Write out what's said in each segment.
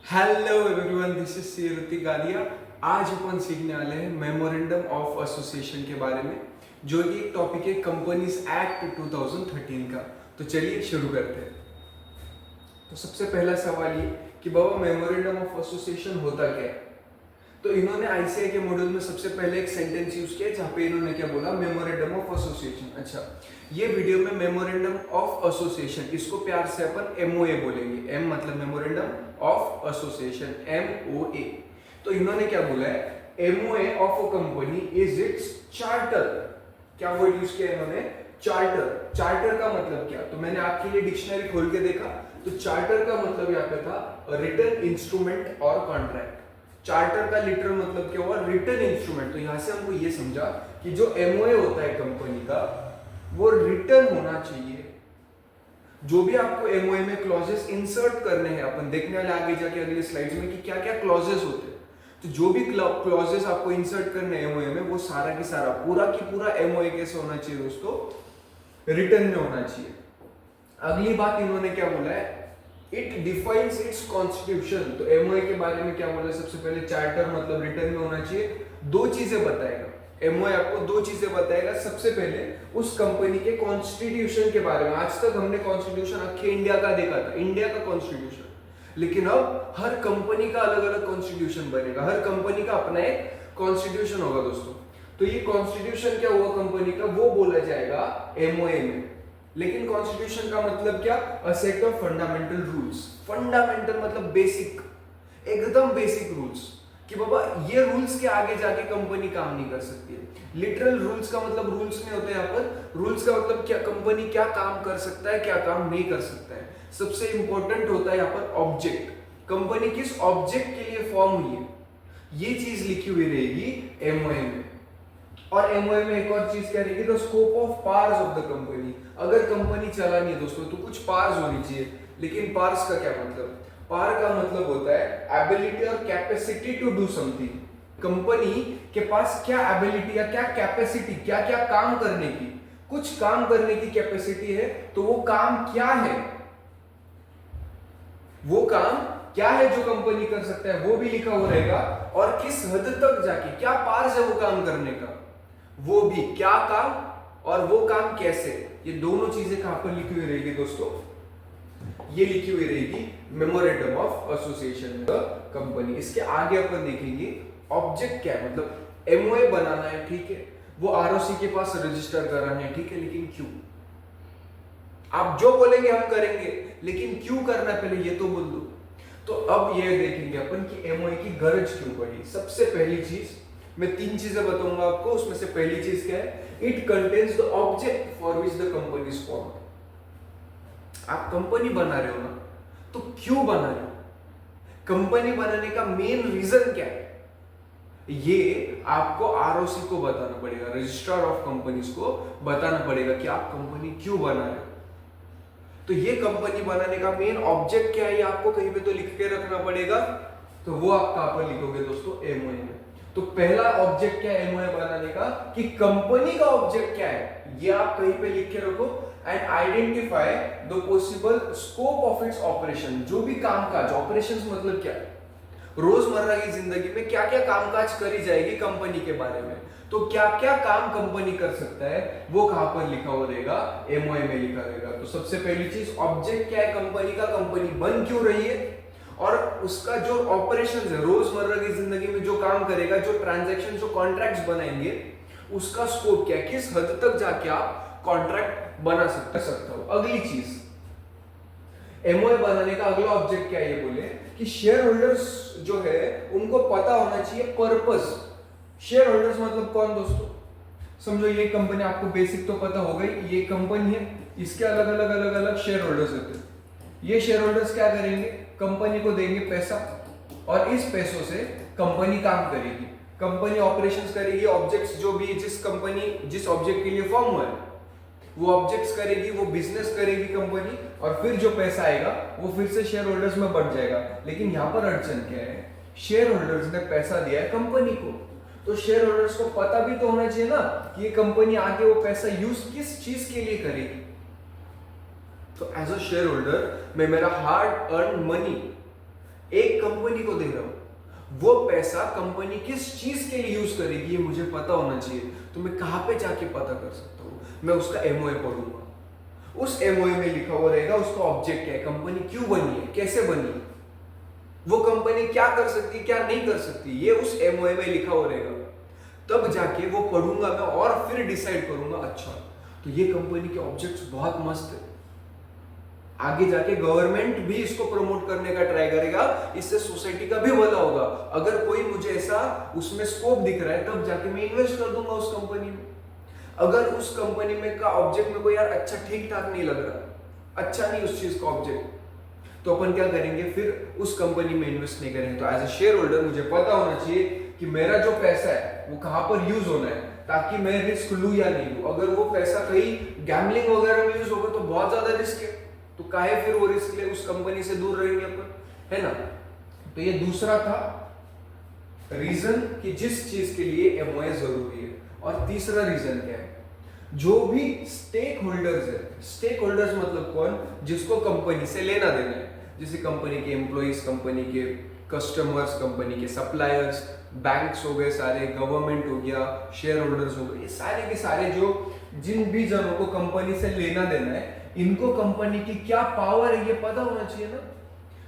Hello everyone, this is C Gadia. आज अपन सीखने वाले हैं मेमोरेंडम ऑफ एसोसिएशन के बारे में, जो कि एक टॉपिक है कंपनीज एक्ट 2013 का। तो चलिए शुरू करते हैं। तो सबसे पहला सवाल ये कि बाबा मेमोरेंडम ऑफ एसोसिएशन होता क्या है। तो इन्होंने आईसीआई के मॉड्यूल में सबसे पहले एक सेंटेंस यूज किया जहाँ पे इन्होंने क्या बोला, मेमोरेंडम ऑफ एसोसिएशन। अच्छा, ये वीडियो में मेमोरेंडम ऑफ एसोसिएशन, इसको प्यार से अपन एमओए बोलेंगे। एम मतलब मेमोरेंडम ऑफ एसोसिएशन, एमओए। तो इन्होंने क्या बोला है, MOA of a company is it's charter. क्या वर्ड यूज किया इन्होंने, चार्टर। चार्टर का मतलब क्या, तो मैंने आपके लिए डिक्शनरी खोल के देखा, तो चार्टर का मतलब यहाँ पे था रिटन इंस्ट्रूमेंट और कॉन्ट्रैक्ट। चार्टर का लिटरल मतलब क्या हुआ, रिटन इंस्ट्रूमेंट। तो यहां से हमको ये समझा कि जो एमओए होता है कंपनी का, वो रिटन होना चाहिए। जो भी आपको एमओए में क्लॉजेस इंसर्ट करने हैं, अपन देखने वाले आगे जाके अगले स्लाइड्स में कि क्या क्या क्लॉजेस होते हैं। तो जो भी क्लॉजेस आपको इंसर्ट करने हैं एमओए में, वो सारा की सारा पूरा की पूरा एमओए कैसे होना चाहिए दोस्तों, रिटन में होना चाहिए। अगली बात इन्होंने क्या बोला है, इट डिफाइंस इट्स कॉन्स्टिट्यूशन। तो एमओए के बारे में क्या बोला, सबसे पहले चार्टर मतलब रिटर्न में होना चाहिए। दो चीजें बताएगा एमओए, आपको दो चीजें बताएगा। सबसे पहले उस कंपनी के कॉन्स्टिट्यूशन के बारे में। आज तक हमने कॉन्स्टिट्यूशन अखे इंडिया का देखा था, इंडिया का कॉन्स्टिट्यूशन, लेकिन अब हर कंपनी का अलग अलग कॉन्स्टिट्यूशन बनेगा। हर कंपनी का अपना एक कॉन्स्टिट्यूशन होगा दोस्तों। तो ये कॉन्स्टिट्यूशन क्या हुआ कंपनी का, वो बोला जाएगा एमओए में। लेकिन कॉन्स्टिट्यूशन का मतलब क्या, a set of fundamental rules. Fundamental मतलब बेसिक, एकदम बेसिक रूल्स, कि बाबा ये रूल्स के आगे जाके कंपनी काम नहीं कर सकती है। लिटरल रूल्स का मतलब रूल्स नहीं होते यहाँ पर। रूल्स का मतलब क्या, कंपनी क्या काम कर सकता है, क्या काम नहीं कर सकता है। सबसे इंपॉर्टेंट होता है यहाँ पर ऑब्जेक्ट, कंपनी किस ऑब्जेक्ट के लिए फॉर्म हुई है, ये चीज लिखी हुई रहेगी एमओए में। और एमओए में एक और चीज क्या रहेगी, the scope of powers of the company. अगर कंपनी चलानी है दोस्तों तो कुछ पावर्स होनी चाहिए। लेकिन पावर्स का क्या मतलब, पावर का मतलब होता है एबिलिटी और capacity to do something. Company के पास क्या एबिलिटी या क्या कैपेसिटी, क्या क्या काम करने की, कुछ काम करने की कैपेसिटी है। तो वो काम क्या है, वो काम क्या है जो कंपनी कर सकता है, वो भी लिखा हुआ रहेगा। और किस हद तक जाके क्या पावर्स है वो काम करने का, वो भी, क्या काम और वो काम कैसे, ये दोनों चीजें कहां पर लिखी हुई रहेगी दोस्तों, ये लिखी हुई रहेगी memorandum of association the company. इसके आगे अपन देखेंगे ऑब्जेक्ट क्या है, मतलब एमओए बनाना है, ठीक है, वो आरओसी के पास रजिस्टर कराना है, ठीक है, लेकिन क्यों, आप जो बोलेंगे हम करेंगे, लेकिन क्यों करना है पहले ये तो बोल दो। तो अब ये देखेंगे अपन कि एमओए की गरज क्यों पड़ी। सबसे पहली चीज, मैं तीन चीजें बताऊंगा आपको, उसमें से पहली चीज क्या है, it contains the object for which the company is formed. आप कंपनी बना रहे हो ना, तो क्यों बना रहे हो, कंपनी बनाने का मेन रीजन क्या है, ये आपको आरओसी को बताना पड़ेगा, रजिस्ट्रार ऑफ कंपनीज को बताना पड़ेगा कि आप कंपनी क्यों बना रहे हो। तो ये कंपनी बनाने का मेन ऑब्जेक्ट क्या है, ये आपको कहीं पे तो लिख के रखना पड़ेगा। तो वो आप कहां पर लिखोगे दोस्तों, एमओए में। तो पहला ऑब्जेक्ट क्या है एमओए बनाने का, कि कंपनी का ऑब्जेक्ट क्या है, ये आप कहीं पे लिख के रखो। And identify the possible scope of its operation. जो भी कामकाज, ऑपरेशंस मतलब क्या है, रोजमर्रा की जिंदगी में क्या क्या कामकाज करी जाएगी कंपनी के बारे में, तो क्या क्या काम कंपनी कर सकता है, वो कहां पर लिखा हो रहेगा, एमओए में लिखा रहेगा। तो सबसे पहली चीज ऑब्जेक्ट क्या है कंपनी का, कंपनी बन क्यों रही है, और उसका जो ऑपरेशंस है, रोजमर्रा की जिंदगी में जो काम करेगा, जो ट्रांजैक्शन, जो कॉन्ट्रैक्ट्स बनाएंगे, उसका स्कोप क्या है, किस हद तक जाके आप कॉन्ट्रैक्ट बना सकता हो। अगली चीज, एमओए बनाने का अगला ऑब्जेक्ट क्या है, ये बोले कि शेयर होल्डर्स जो है उनको पता होना चाहिए पर्पस। शेयर होल्डर्स मतलब कौन दोस्तों, समझो ये कंपनी, आपको बेसिक तो पता हो गई, ये कंपनी है, इसके अलग अलग शेयर होल्डर्स होते हैं। ये शेयर होल्डर्स क्या करेंगे, कंपनी को देंगे पैसा, और इस पैसों से कंपनी काम करेगी, कंपनी ऑपरेशंस करेगी, ऑब्जेक्ट्स जो भी जिस कंपनी, जिस ऑब्जेक्ट के लिए फॉर्म हुआ है वो ऑब्जेक्ट्स करेगी, वो बिजनेस करेगी कंपनी, और फिर जो पैसा आएगा वो फिर से शेयर होल्डर्स में बढ़ जाएगा। लेकिन यहां पर अड़चन क्या है, शेयर होल्डर्स ने पैसा दिया है कंपनी को, तो शेयर होल्डर्स को पता भी तो होना चाहिए ना कि ये कंपनी आगे वो पैसा यूज किस चीज के लिए करेगी। तो एज अ शेयर होल्डर मैं मेरा हार्ड अर्न मनी एक कंपनी को दे रहा हूं, वो पैसा कंपनी किस चीज के लिए यूज करेगी ये मुझे पता होना चाहिए। तो मैं कहां पे जाके पता कर सकता हूं? मैं उसका एमओए पढ़ूंगा। उस एमओए में लिखा हुआ रहेगा उसका ऑब्जेक्ट क्या है, कंपनी क्यों बनी है, कैसे बनी है, वो कंपनी क्या कर सकती है क्या नहीं कर सकती, ये उस एमओए में लिखा हुआ रहेगा। तब जाके वो पढ़ूंगा मैं और फिर डिसाइड करूंगा अच्छा तो ये कंपनी के ऑब्जेक्ट्स बहुत मस्त है, आगे जाके गवर्नमेंट भी इसको प्रमोट करने का ट्राई करेगा, इससे सोसाइटी का भी भला होगा। अगर कोई मुझे ऐसा उसमें स्कोप दिख रहा है तब जाके मैं इन्वेस्ट कर दूंगा उस कंपनी में। अगर उस कंपनी में का ऑब्जेक्ट में कोई यार अच्छा ठीक ठाक नहीं लग रहा, अच्छा नहीं उस चीज का ऑब्जेक्ट, तो अपन क्या करेंगे, फिर उस कंपनी में इन्वेस्ट नहीं करेंगे। तो एज अ शेयर होल्डर मुझे पता होना चाहिए कि मेरा जो पैसा है वो कहां पर यूज होना है, ताकि मैं रिस्क लूं या नहीं लूं। अगर वो पैसा कहीं गैम्बलिंग वगैरह में यूज होगा तो बहुत ज्यादा रिस्क है, तो काहे फिर वो रिस्क ले, उस कंपनी से दूर रहेंगे अपन, है ना। तो ये दूसरा था रीजन कि जिस चीज के लिए एमओए जरूरी है। और तीसरा रीजन क्या है, जो भी स्टेक होल्डर्स है, स्टेक होल्डर्स मतलब कौन, जिसको कंपनी से लेना देना है, जैसे कंपनी के एम्प्लॉइज, कंपनी के कस्टमर्स, कंपनी के सप्लायर्स, बैंक्स हो गए सारे, गवर्नमेंट हो गया, शेयर होल्डर्स हो गए, ये सारे के सारे जो जिन भी जनों को कंपनी से लेना देना है, इनको कंपनी की क्या पावर है ये पता होना चाहिए ना।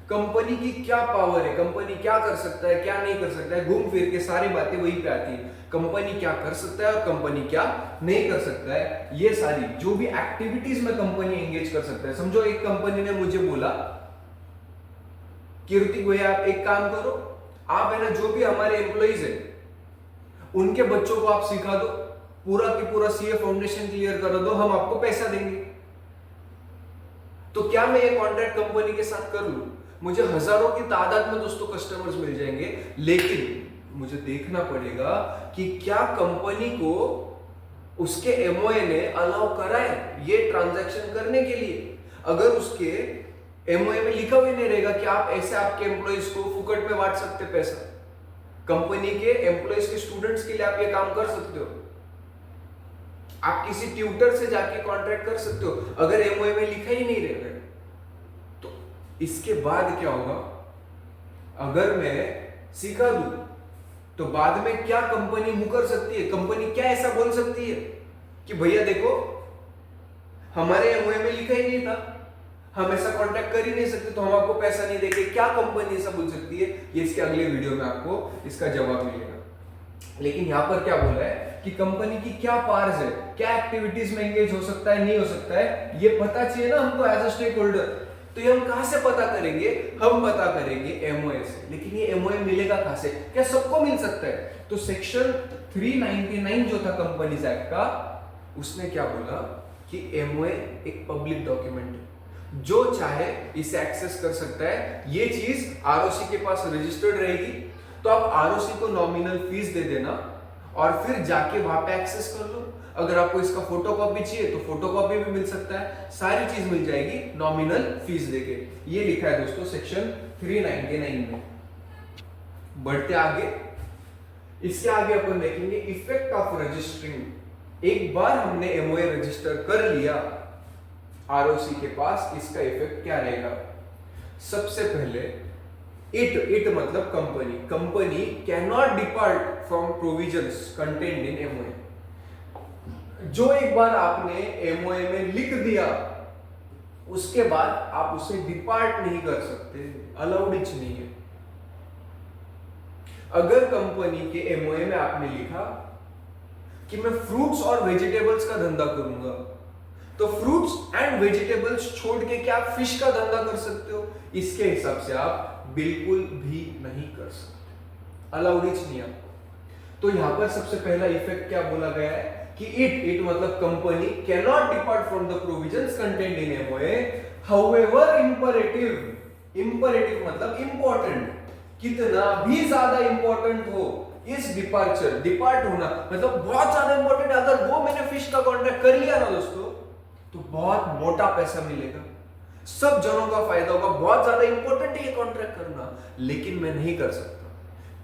कंपनी की क्या पावर है, कंपनी क्या कर सकता है क्या नहीं कर सकता है, घूम फिर के सारी बातें वही पे आती है। कंपनी क्या कर सकता है और कंपनी क्या नहीं कर सकता है, ये सारी जो भी एक्टिविटीज में कंपनी एंगेज कर सकता है। समझो एक कंपनी ने मुझे बोला कि ऋतिक भैया आप एक काम करो, आप है ना जो भी हमारे एम्प्लॉइज है उनके बच्चों को आप सिखा दो, पूरा की पूरा सीए फाउंडेशन क्लियर कर दो, हम आपको पैसा देंगे। तो क्या मैं ये कॉन्ट्रैक्ट कंपनी के साथ कर लूं? मुझे हजारों की तादाद में दोस्तों कस्टमर्स मिल जाएंगे, लेकिन मुझे देखना पड़ेगा कि क्या कंपनी को उसके एमओए ने अलाउ करा है ये ट्रांजैक्शन करने के लिए। अगर उसके एमओए में लिखा हुआ नहीं रहेगा कि आप ऐसे आपके एम्प्लॉइज को फुकट में बांट सकते पैसा, कंपनी के एम्प्लॉइज के स्टूडेंट्स के लिए आप ये काम कर सकते हो, आप किसी ट्यूटर से जाके कॉन्ट्रैक्ट कर सकते हो, अगर एमओए में लिखा ही नहीं रहेगा। तो इसके बाद क्या होगा, अगर मैं सिखा दूं तो बाद में क्या कंपनी मुकर सकती है, कंपनी क्या ऐसा बोल सकती है कि भैया देखो हमारे एमओए में लिखा ही नहीं था, हम ऐसा कॉन्ट्रैक्ट कर ही नहीं सकते, तो हम आपको पैसा नहीं देंगे। क्या कंपनी ऐसा बोल सकती है, ये इसके अगले वीडियो में आपको इसका जवाब मिलेगा। लेकिन यहां पर क्या बोला है कि कंपनी की क्या पावर्स है, क्या एक्टिविटीज में एंगेज हो सकता है नहीं हो सकता है, ये पता चाहिए ना हमको एज अ स्टेक होल्डर। तो ये हम कहां से पता करेंगे, हम पता करेंगे एमओए से। लेकिन ये एमओए मिलेगा कहां से, क्या सबको मिल सकता है? तो सेक्शन 399 जो था कंपनीज एक्ट का, उसने क्या बोला कि एमओए एक पब्लिक डॉक्यूमेंट है, जो चाहे इसे एक्सेस कर सकता है। ये चीज आरओसी के पास रजिस्टर्ड रहेगी, तो आप आरओसी को नॉमिनल फीस दे देना और फिर जाके वहां पे एक्सेस कर लो। अगर आपको इसका फोटोकॉपी चाहिए तो फोटोकॉपी भी मिल सकता है, सारी चीज मिल जाएगी नॉमिनल फीस देके। ये लिखा है दोस्तों सेक्शन 399 में। बढ़ते आगे, इसके आगे अपन देखेंगे इफेक्ट ऑफ रजिस्टरिंग। एक बार हमने एमओए रजिस्टर कर लिया आरओसी के पास, इसका इफेक्ट क्या रहेगा? सबसे पहले इट मतलब company can not depart from provisions contained in MOA. जो एक बार आपने एमओए में लिख दिया उसके बाद आप उसे डिपार्ट नहीं कर सकते, अलाउड ही नहीं है। अगर कंपनी के एमओए में आपने लिखा कि मैं फ्रूट्स और वेजिटेबल्स का धंधा करूंगा, तो फ्रूट्स एंड वेजिटेबल्स छोड़ के क्या आप फिश का धंधा कर सकते हो? इसके हिसाब से आप बिल्कुल भी नहीं कर सकते, अलाउड ही नहीं आपको। तो यहां पर सबसे पहला इफेक्ट क्या बोला गया है कि इट मतलब company can not depart from the provisions contained in MOA, however imperative मतलब इंपॉर्टेंट, कितना भी ज्यादा इंपॉर्टेंट हो इस डिपार्चर, डिपार्ट होना मतलब बहुत ज्यादा इंपॉर्टेंट। अगर वो मैंने फिश का कॉन्ट्रैक्ट कर लिया ना दोस्तों, तो बहुत मोटा पैसा मिलेगा, सब जनों का फायदा होगा, बहुत ज्यादा इंपॉर्टेंट है ये कॉन्ट्रैक्ट करना, लेकिन मैं नहीं कर सकता।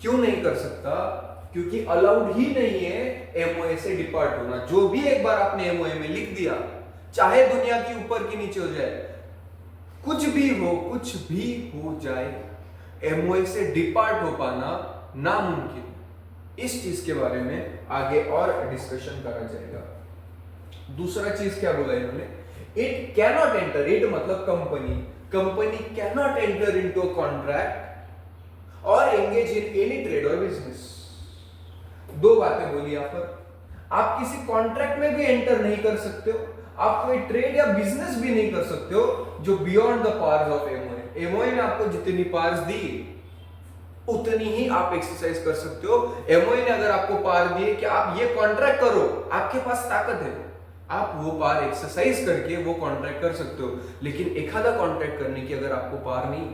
क्यों नहीं कर सकता? क्योंकि अलाउड ही नहीं है एमओए से डिपार्ट होना। जो भी एक बार आपने एमओए में लिख दिया, चाहे दुनिया की ऊपर की नीचे हो जाए, कुछ भी हो जाए, एमओए से डिपार्ट हो पाना नामुमकिन। इस चीज के बारे में आगे और डिस्कशन करा जाएगा। दूसरा चीज क्या बोला इन्होंने, इट कैनॉट एंटर, इट मतलब company cannot enter into a contract और एंगेज इन एनी ट्रेड और बिजनेस। दो बातें बोली यहां पर, आप किसी कॉन्ट्रैक्ट में भी एंटर नहीं कर सकते हो, आप कोई ट्रेड या बिजनेस भी नहीं कर सकते हो जो beyond the powers of MOA. MOA ने आपको जितनी पावर्स दी उतनी ही आप एक्सरसाइज कर सकते हो। एमओए ने अगर आपको पावर दी कि आप ये कॉन्ट्रैक्ट करो, आपके पास ताकत है, आप वो पावर एक्सरसाइज करके वो कॉन्ट्रैक्ट कर सकते हो। लेकिन एक आधा कॉन्ट्रैक्ट करने की अगर आपको पावर नहीं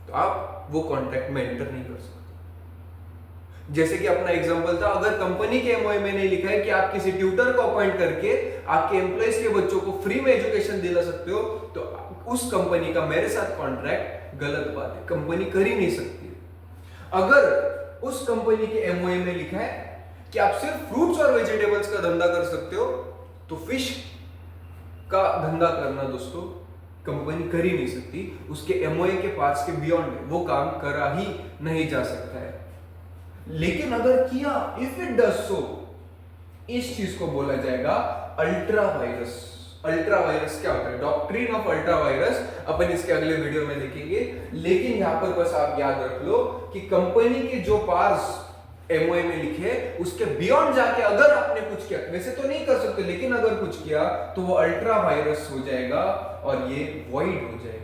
तो आप वो कॉन्ट्रैक्ट में एंटर नहीं कर सकते। जैसे कि अपना एग्जांपल था, अगर कंपनी के एमओए में नहीं लिखा है कि आप किसी ट्यूटर को अपॉइंट करके आपके एम्प्लॉइज के बच्चों को फ्री में एजुकेशन दिला सकते हो, तो उस कंपनी का मेरे साथ कॉन्ट्रैक्ट गलत बात है, कंपनी कर ही नहीं सकती। अगर उस कंपनी के एमओए में लिखा है कि आप सिर्फ फ्रूट्स और वेजिटेबल्स का धंधा कर सकते हो, तो फिश का धंधा करना दोस्तों कंपनी कर ही नहीं सकती। उसके एमओए के पास के बियॉन्ड वो काम करा ही नहीं जा सकता है। लेकिन अगर किया, इफ इट डज सो, इस चीज को बोला जाएगा अल्ट्रा वायरस। अल्ट्रा वायरस क्या होता है, डॉक्ट्रिन ऑफ अल्ट्रा वायरस अपन इसके अगले वीडियो में देखेंगे। लेकिन यहां पर बस आप याद रख लो कि कंपनी के जो पार्ट्स एमओए में लिखे उसके बियॉन्ड जाके अगर आपने कुछ किया, वैसे तो नहीं कर सकते, लेकिन अगर कुछ किया तो वो अल्ट्रा वायरस हो जाएगा और ये वॉइड हो जाएगा।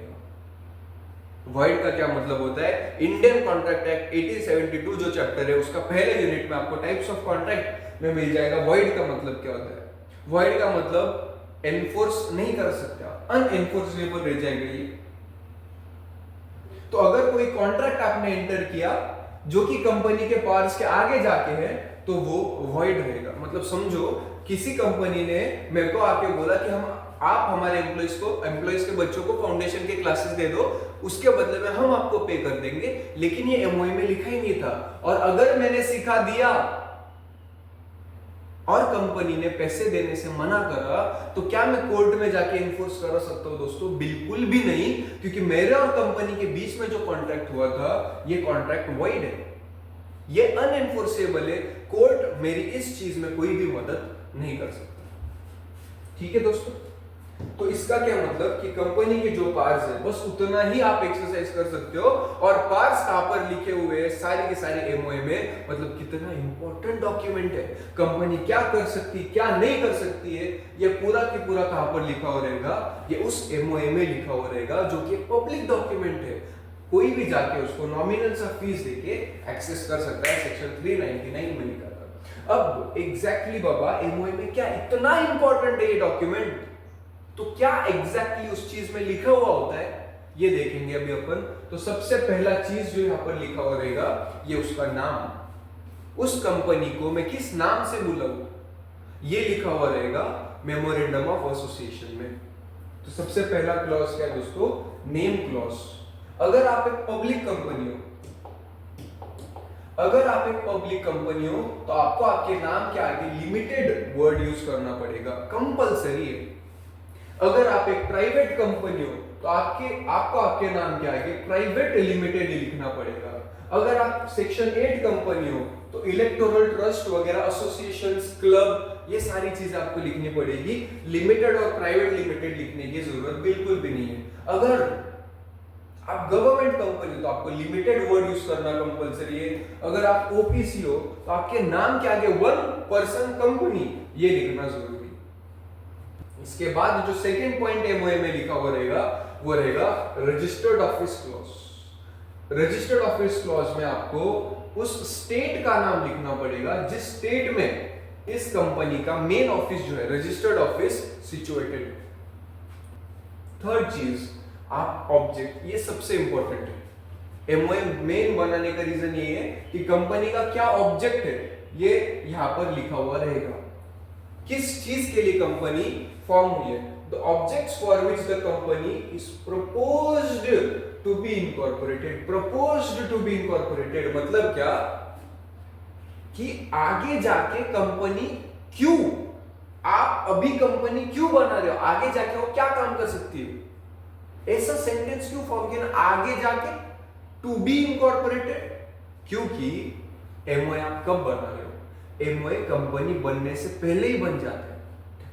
वॉइड का क्या मतलब होता है, इंडियन कॉन्ट्रैक्ट एक्ट 1872 जो चैप्टर है उसका पहले यूनिट में आपको टाइप्स ऑफ कॉन्ट्रैक्ट में मिल जाएगा। वॉइड का मतलब क्या होता है, वॉइड का मतलब एनफोर्स नहीं कर सकते, अनएनफोर्सेबल रह जाएगा ये। तो अगर कोई कॉन्ट्रैक्ट आपने एंटर किया जो कि कंपनी के पावर्स के आगे जाके है तो वो वॉइड रहेगा। मतलब समझो किसी कंपनी ने मेरे को आके बोला कि आप हमारे एम्प्लॉइज के बच्चों को फाउंडेशन के क्लासेस दे दो, उसके बदले में हम आपको पे कर देंगे, लेकिन ये एमओए में लिखा ही नहीं था। और अगर मैंने सिखा दिया और कंपनी ने पैसे देने से मना करा तो क्या मैं कोर्ट में जाके इन्फोर्स कर सकता हूं दोस्तों? बिल्कुल भी नहीं, क्योंकि मेरे और कंपनी के बीच में जो कॉन्ट्रैक्ट हुआ था ये कॉन्ट्रैक्ट वॉइड है, ये अनएनफोर्सेबल है। कोर्ट मेरी इस चीज में कोई भी मदद नहीं कर सकता। ठीक है दोस्तों, तो इसका क्या मतलब कि कंपनी के जो पार्ट्स है बस उतना ही आप एक्सरसाइज कर सकते हो। और पार्ट्स कहां पर लिखे हुए हैं सारे के सारे एमओए में, मतलब कितना इंपॉर्टेंट डॉक्यूमेंट है, कंपनी क्या कर सकती क्या नहीं कर सकती है, ये पूरा की पूरा कहां पर लिखा हुआ रहेगा, ये उस एमओए में लिखा हुआ रहेगा जो कि पब्लिक डॉक्यूमेंट है। कोई भी जाके उसको नॉमिनल सा फीस देके एक्सेस कर सकता है, सेक्शन 399 में लिखा था। अब एग्जैक्टली बाबा एमओए में क्या इतना इंपॉर्टेंट है ये डॉक्यूमेंट, तो क्या एग्जैक्टली उस चीज में लिखा हुआ होता है ये देखेंगे अभी अपन। तो सबसे पहला चीज जो यहां पर लिखा हुआ रहेगा ये उसका नाम, उस कंपनी को मैं किस नाम से बुलाऊं ये लिखा हुआ रहेगा मेमोरेंडम ऑफ एसोसिएशन में। तो सबसे पहला क्लॉज क्या है दोस्तों, नेम क्लॉज। अगर आप एक पब्लिक कंपनी हो, तो आपको आपके नाम के आगे लिमिटेड वर्ड यूज करना पड़ेगा, कंपलसरी है। अगर आप एक प्राइवेट कंपनी हो तो आपको आपके नाम के आगे प्राइवेट लिमिटेड लिखना पड़ेगा। अगर आप सेक्शन 8 कंपनी हो तो इलेक्टोरल ट्रस्ट वगैरह, एसोसिएशंस, क्लब, ये सारी चीजें आपको लिखनी पड़ेगी। लिमिटेड और प्राइवेट लिमिटेड लिखने की जरूरत बिल्कुल भी नहीं है। अगर आप गवर्नमेंट कंपनी तो आपको लिमिटेड वर्ड यूज करना कंपलसरी है। अगर आप ओपीसी हो तो आपके नाम के आगे 1 पर्सन कंपनी ये लिखना जरूरी है। इसके बाद जो सेकंड पॉइंट एमओए में लिखा हुआ रहेगा वो रहेगा registered office clause. Registered office clause में आपको उस स्टेट का नाम लिखना पड़ेगा जिस स्टेट में इस कंपनी का मेन ऑफिस जो है, रजिस्टर्ड ऑफिस, सिचुएटेड। थर्ड चीज, आप ऑब्जेक्ट, ये सबसे इंपॉर्टेंट है। एमओए मेन बनाने का रीजन ये है कि कंपनी का क्या ऑब्जेक्ट है ये यहां पर लिखा हुआ रहेगा, किस चीज के लिए कंपनी फॉर्म हुई है। The objects for which the company is proposed to be incorporated. Proposed to be incorporated मतलब क्या कि आगे जाके कंपनी क्यों, आप अभी कंपनी क्यों बना रहे हो, आगे जाके वो क्या काम कर सकती है, ऐसा सेंटेंस क्यों फॉर्म किया ना, आगे जाके टू बी इनकॉर्पोरेटेड, क्योंकि एमओए आप कब बना रहे हो, एमओए कंपनी बनने से पहले ही बन जाता है।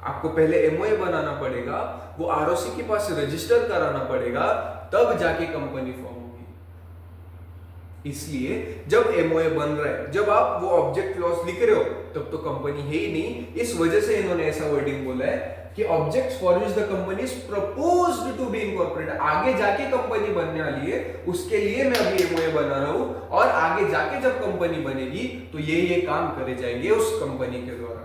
आपको पहले एमओए बनाना पड़ेगा, वो आरओसी के पास रजिस्टर कराना पड़ेगा, तब जाके कंपनी फॉर्म होगी। इसलिए जब एमओए बन रहा है, जब आप वो ऑब्जेक्ट क्लॉज लिख रहे हो, तब तो कंपनी है ही नहीं। इस वजह से इन्होंने ऐसा वर्डिंग बोला है कि objects for which the company is proposed to be incorporated, आगे जाके कंपनी बनने वाली है, उसके लिए मैं अभी एमओए बना रहा हूं, और आगे जाके जब कंपनी बनेगी तो ये काम करे जाएंगे उस कंपनी के द्वारा।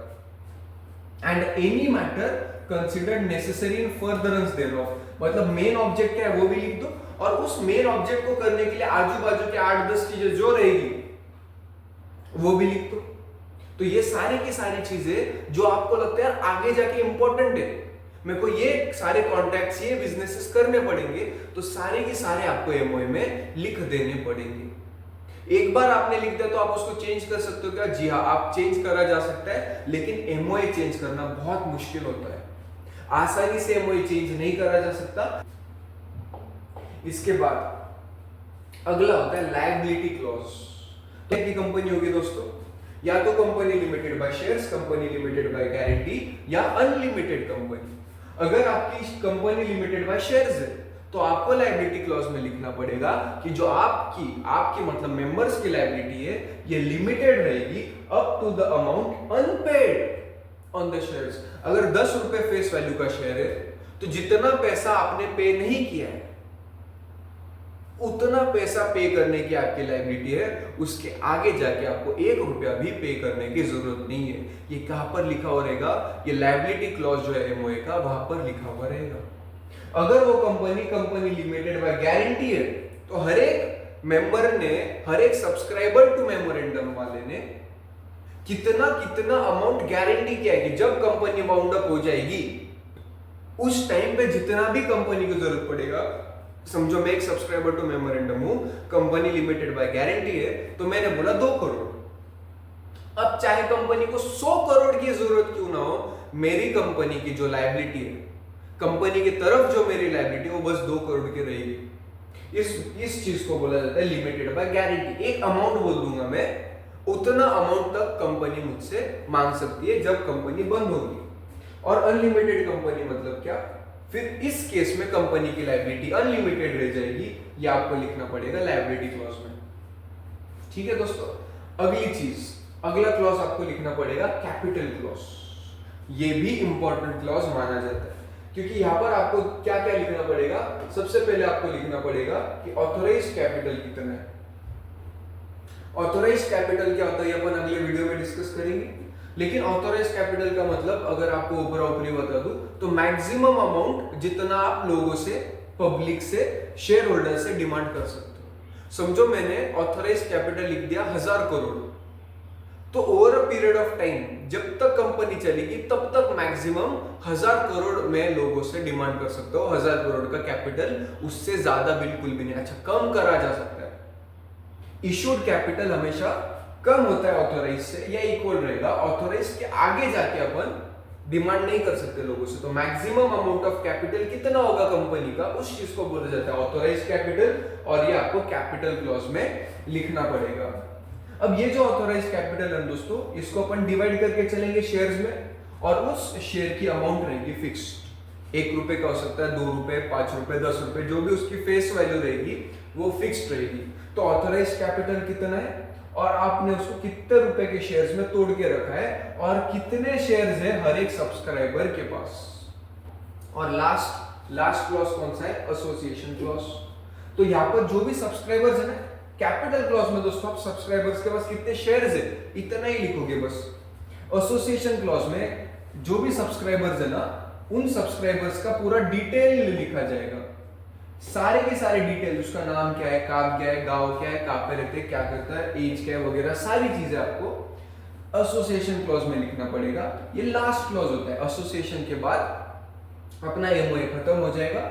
And any matter considered necessary in furtherance thereof, मतलब मेन ऑब्जेक्ट क्या है वो भी लिख दो, और उस मेन ऑब्जेक्ट को करने के लिए आजू बाजू के 8-10 चीजें जो रहेगी वो भी लिख दो। तो ये सारी की सारी चीजें जो आपको लगता है आगे जाके इंपॉर्टेंट है, मेरे को ये सारे कॉन्टैक्ट्स, ये बिजनेसेस करने पड़ेंगे, तो सारे के सारे आपको एमओए में लिख देने पड़ेंगे। एक बार आपने लिख दिया तो आप उसको चेंज कर सकते हो क्या? जी हाँ, आप चेंज करा जा सकता है, लेकिन एमओए चेंज करना बहुत मुश्किल होता है, आसानी से एमओए चेंज नहीं करा जा सकता। इसके बाद अगला होता है लायबिलिटी क्लॉज। तो की कंपनी होगी दोस्तों, या तो company limited by shares, company limited by guarantee, या अनलिमिटेड कंपनी। अगर आपकी कंपनी लिमिटेड बाय शेयर्स है तो आपको लायबिलिटी क्लॉज में लिखना पड़ेगा कि जो आपकी मतलब मेंबर्स की लायबिलिटी है ये लिमिटेड रहेगी up to the amount unpaid on the shares. अगर 10 रुपए फेस वैल्यू का शेयर है तो जितना पैसा आपने पे नहीं किया है उतना पैसा पे करने की आपकी लायबिलिटी है, उसके आगे जाके आपको 1 रुपया भी पे करने की जरूरत नहीं है। ये कहां पर लिखा हुआ रहेगा? ये लायबिलिटी क्लॉज जो है एमओए का, वहां पर लिखा हुआ रहेगा। अगर वो कंपनी लिमिटेड बाय गारंटी है तो हर एक मेंबर ने, हर एक सब्सक्राइबर टू मेमोरेंडम वाले ने कितना अमाउंट गारंटी किया है कि जब कंपनी वाउंड अप हो जाएगी उस टाइम पे जितना भी कंपनी को जरूरत पड़ेगा, समझो मैं एक सब्सक्राइबर टू मेमोरेंडम हूं, कंपनी लिमिटेड बाय गारंटी है, तो मैंने बोला 2 करोड़। अब चाहे कंपनी को 100 करोड़ की जरूरत क्यों ना हो, मेरी कंपनी की जो लायबिलिटी है, कंपनी की तरफ जो मेरी लायबिलिटी है वो बस 2 करोड़ की रहेगी। इस चीज को बोला जाता है लिमिटेड बाय गारंटी। एक अमाउंट बोल दूंगा मैं, उतना अमाउंट तक कंपनी मुझसे मांग सकती है जब कंपनी बंद होगी। और अनलिमिटेड कंपनी मतलब क्या? फिर इस केस में कंपनी की लायबिलिटी अनलिमिटेड रह जाएगी, ये आपको लिखना पड़ेगा लायबिलिटी क्लॉज में। ठीक है दोस्तों, अगली चीज, अगला क्लॉज आपको लिखना पड़ेगा कैपिटल क्लॉज। ये भी इंपॉर्टेंट क्लॉज माना जाता है, क्योंकि यहां पर आपको क्या क्या लिखना पड़ेगा? सबसे पहले आपको लिखना पड़ेगा कि ऑथोराइज्ड कैपिटल कितना है। ऑथोराइज्ड कैपिटल क्या होता है, अपन अगले वीडियो में डिस्कस करेंगे। लेकिन ऑथोराइज्ड कैपिटल का मतलब अगर आपको ऊपरी बता दूं तो मैक्सिमम अमाउंट जितना आप लोगों से, पब्लिक से, शेयर होल्डर से डिमांड कर सकते हो। समझो मैंने ऑथोराइज्ड कैपिटल लिख दिया 1000 करोड़, तो over a period of time जब तक कंपनी चलेगी तब तक मैक्सिमम 1000 करोड़ में लोगों से डिमांड कर सकते हो। 1000 करोड़ का कैपिटल, उससे ज्यादा बिल्कुल भी नहीं। अच्छा, कम करा जा सकता है। इशूड कैपिटल हमेशा कम होता है ऑथोराइज से, या इक्वल रहेगा। ऑथोराइज के आगे जाके अपन डिमांड नहीं कर सकते लोगों से। तो मैक्सिमम अमाउंट ऑफ कैपिटल कितना होगा कंपनी का, उस चीज को बोला जाता है ऑथोराइज कैपिटल, और ये आपको कैपिटल क्लॉज में लिखना पड़ेगा। अब ये जो ऑथोराइज कैपिटल है दोस्तों, इसको अपन डिवाइड करके चलेंगे शेयर्स में, और उस शेयर की अमाउंट रहेगी फिक्स्ड। 1 रुपए का हो सकता है, 2 रुपए, 5 रुपए, 10 रुपए, जो भी उसकी फेस वैल्यू रहेगी वो फिक्स्ड रहेगी। तो ऑथोराइज कैपिटल कितना है, और आपने उसको कितने रुपए के शेयर्स में तोड़ के रखा है, और कितने शेयर्स है हर एक सब्सक्राइबर के पास। और लास्ट क्लॉज कौन सा है? Association clause. तो यहाँ पर जो भी सब्सक्राइबर्स है ना, कैपिटल क्लॉज में दोस्तों आप सब्सक्राइबर्स के पास कितने शेयर्स है इतना ही लिखोगे बस। एसोसिएशन क्लॉज में जो भी सब्सक्राइबर्स है ना, उन सब्सक्राइबर्स का पूरा डिटेल लिखा जाएगा, सारे के सारे डिटेल, उसका नाम क्या है, काम क्या है, गांव क्या है, कहां पे रहते हैं, क्या करता है, एज क्या है, वगैरह सारी चीजें आपको एसोसिएशन क्लॉज में लिखना पड़ेगा। ये लास्ट क्लॉज होता है। एसोसिएशन के बाद अपना एमओए खत्म हो जाएगा।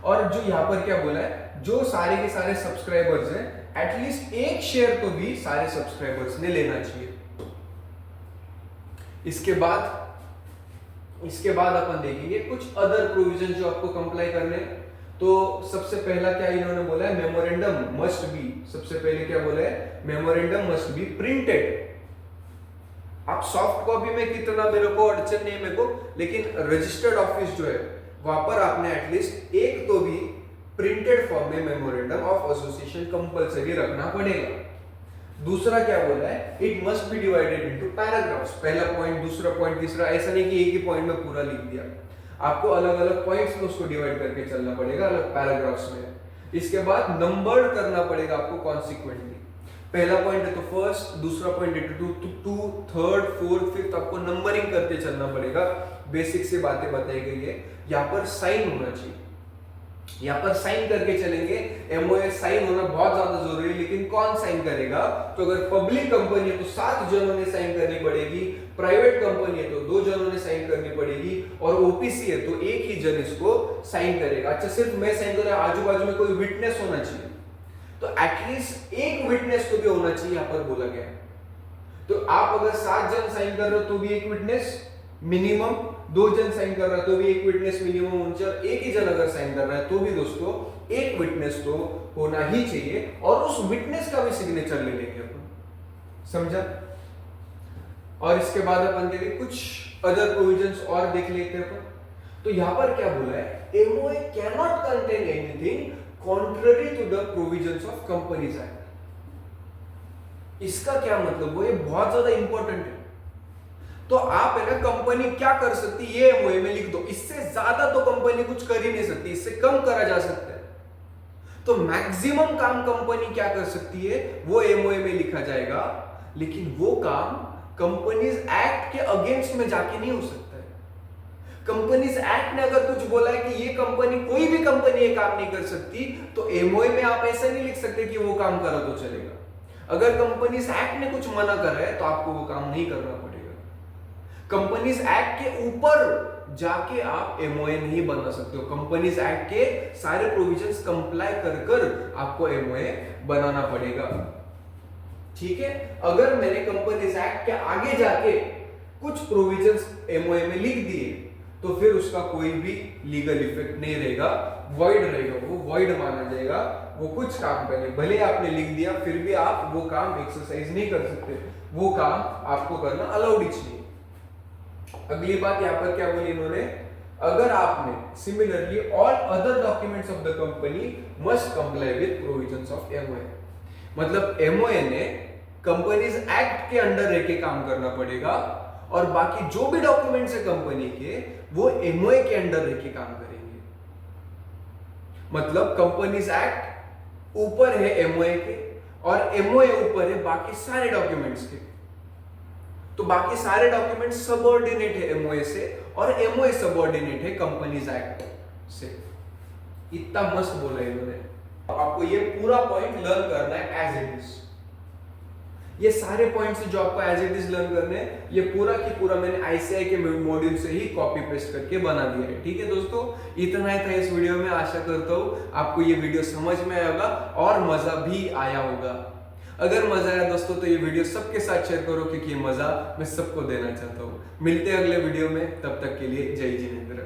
और जो यहाँ पर क्या बोला है, जो सारे के सारे सब्सक्राइबर्स हैं, एटलीस्ट 1 शेयर तो भी सारे सब्सक्राइबर्स ने लेना चाहिए। इसके बाद अपन देखेंगे कुछ अदर प्रोविजन जो आपको कंप्लाई करने हैं। तो सबसे पहला क्या इन्होंने बोला है, मेमोरेंडम मस्ट बी, सबसे पहले क्या बोला है, मेमोरेंडम मस्ट बी प्रिंटेड। आप सॉफ्ट कॉपी में कितना मेरे को अड़चन नहीं है मेरे को, लेकिन रजिस्टर्ड ऑफिस जो है वहां पर आपने एटलीस्ट एक तो भी प्रिंटेड फॉर्म में मेमोरेंडम ऑफ एसोसिएशन कंपलसरी रखना पड़ेगा। दूसरा क्या बोला है, it must be divided into paragraphs. पहला पॉइंट, दूसरा पॉइंट, तीसरा, ऐसा नहीं कि एक ही पॉइंट में पूरा लिख दिया, आपको अलग अलग पॉइंट्स में उसको डिवाइड करके चलना पड़ेगा, अलग पैराग्राफ्स में। इसके बाद नंबर करना पड़ेगा आपको कॉन्सिक्वेंटली। पहला पॉइंट है तो फर्स्ट, दूसरा पॉइंट है टू, थर्ड, फोर्थ, फिफ्थ, आपको नंबरिंग करते चलना पड़ेगा। बेसिक से बातें बताई गई है। यहाँ पर साइन होना चाहिए, यहाँ पर साइन करके चलेंगे। एमओए साइन होना बहुत ज्यादा जरूरी है, लेकिन कौन साइन करेगा, तो अगर पब्लिक कंपनी है तो 7 जनों ने साइन करनी पड़ेगी, प्राइवेट कंपनी है तो 2 जनों ने साइन करनी पड़ेगी, और ओपीसी है तो एक ही जन इसको साइन करेगा। अच्छा, सिर्फ मैं साइन कर रहा हूं, आजू बाजू में कोई विटनेस होना चाहिए, तो एटलीस्ट एक विटनेस तो भी होना चाहिए, यहां पर बोला गया। तो आप अगर 7 जन साइन कर रहे हो तो भी एक विटनेस मिनिमम, 2 जन साइन कर रहा है तो भी एक विटनेस मिनिमम होना चाहिए, एक ही जन अगर साइन कर रहा है तो भी दोस्तों एक विटनेस तो होना ही चाहिए, और उस विटनेस का भी सिग्नेचर ले लेंगे अपन, समझा। और इसके बाद अपन देखेंगे कुछ अदर प्रोविजंस और देख लेते हैं अपन। तो यहां पर क्या बोला है, MOA can not contain anything contrary to the provisions of Companies Act. इसका क्या मतलब, वो ये बहुत ज्यादा इंपॉर्टेंट है। तो आप है ना, कंपनी क्या कर सकती है ये एमओए में लिख दो, इससे ज्यादा तो कंपनी कुछ कर ही नहीं सकती, इससे कम करा जा सकता है। तो मैक्सिमम काम कंपनी क्या कर सकती है वो एमओए में लिखा जाएगा, लेकिन वो काम कंपनीज एक्ट के अगेंस्ट में जाके नहीं हो सकता है। कंपनीज एक्ट ने अगर कुछ बोला है कि ये कंपनी, कोई भी कंपनी ये काम नहीं कर सकती, तो एमओए में आप ऐसा नहीं लिख सकते कि वो काम करा तो चलेगा। अगर कंपनीज एक्ट ने कुछ मना करा है तो आपको वो काम नहीं करना पड़ेगा। कंपनीज एक्ट के ऊपर जाके आप एमओए नहीं बना सकते हो। कंपनीज एक्ट के सारे प्रोविजंस कंप्लाई कर आपको एमओए बनाना पड़ेगा, ठीक है। अगर मैंने कंपनीज एक्ट के आगे जाके कुछ प्रोविजंस एमओए में लिख दिए तो फिर उसका कोई भी लीगल इफेक्ट नहीं रहेगा, वॉइड रहेगा, वो वॉइड माना जाएगा। वो कुछ काम पहले भले आपने लिख दिया, फिर भी आप वो काम एक्सरसाइज नहीं कर सकते, वो काम आपको करना अलाउड ही नहीं। अगली बात यहाँ पर क्या बोली इन्होंने, अगर आपने similarly all other documents of the company must comply with provisions of MOA. मतलब एमओए ने कंपनीज एक्ट के अंडर रह के काम करना पड़ेगा, और बाकी जो भी डॉक्यूमेंट्स है कंपनी के वो एमओए के अंडर रह के काम करेंगे। मतलब कंपनीज एक्ट ऊपर है एमओए के, और एमओए ऊपर है बाकी सारे डॉक्यूमेंट्स के। तो बाकी सारे डॉक्यूमेंट्स सबऑर्डिनेट है एमओए से, और एमओए सबऑर्डिनेट है कंपनीज एक्ट से। इतना मस्त बोला इन्होंने। आपको ये पूरा पॉइंट लर्न करना है एज इट इज। ये सारे पॉइंट्स जो आपको एज इट इज लर्न करने हैं, ये पूरा की पूरा मैंने आईसीआई के मॉड्यूल से ही कॉपी पेस्ट करके बना दिया है, ठीक है दोस्तों। इतना ही था इस वीडियो में। आशा करता हूँ आपको ये वीडियो समझ में आया होगा और मजा भी आया होगा। अगर मजा आया दोस्तों तो ये वीडियो सबके साथ शेयर करो, क्योंकि ये मजा मैं सबको देना चाहता हूँ। मिलते हैं अगले वीडियो में, तब तक के लिए जय जिनेंद्र।